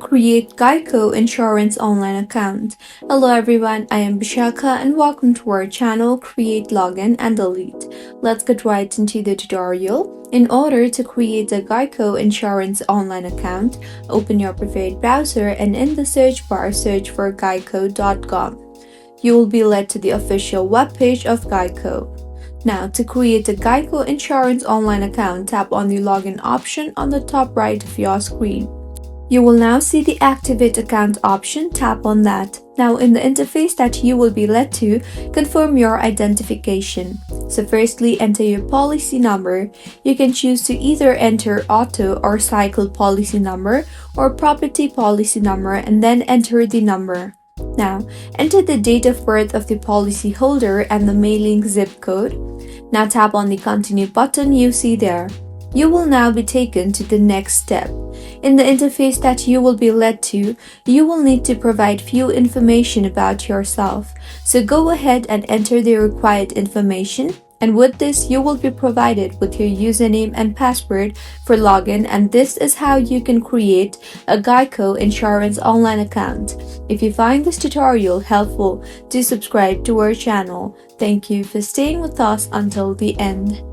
Create GEICO Insurance Online Account. Hello everyone, I am Bishaka and welcome to our channel Create Login and Delete. Let's get right into the tutorial. In order to create a GEICO Insurance Online account, open your preferred browser and in the search bar search for geico.com. You will be led to the official webpage of GEICO. Now, to create a GEICO Insurance Online account, tap on the login option on the top right of your screen. You will now see the Activate Account option, tap on that. Now in the interface that you will be led to, confirm your identification. So firstly, enter your policy number. You can choose to either enter auto or cycle policy number or property policy number and then enter the number. Now, enter the date of birth of the policy holder and the mailing zip code. Now tap on the Continue button you see there. You will now be taken to the next step. In the interface that you will be led to, you will need to provide few information about yourself. So go ahead and enter the required information. And with this, you will be provided with your username and password for login, and this is how you can create a GEICO Insurance Online account. If you find this tutorial helpful, do subscribe to our channel. Thank you for staying with us until the end.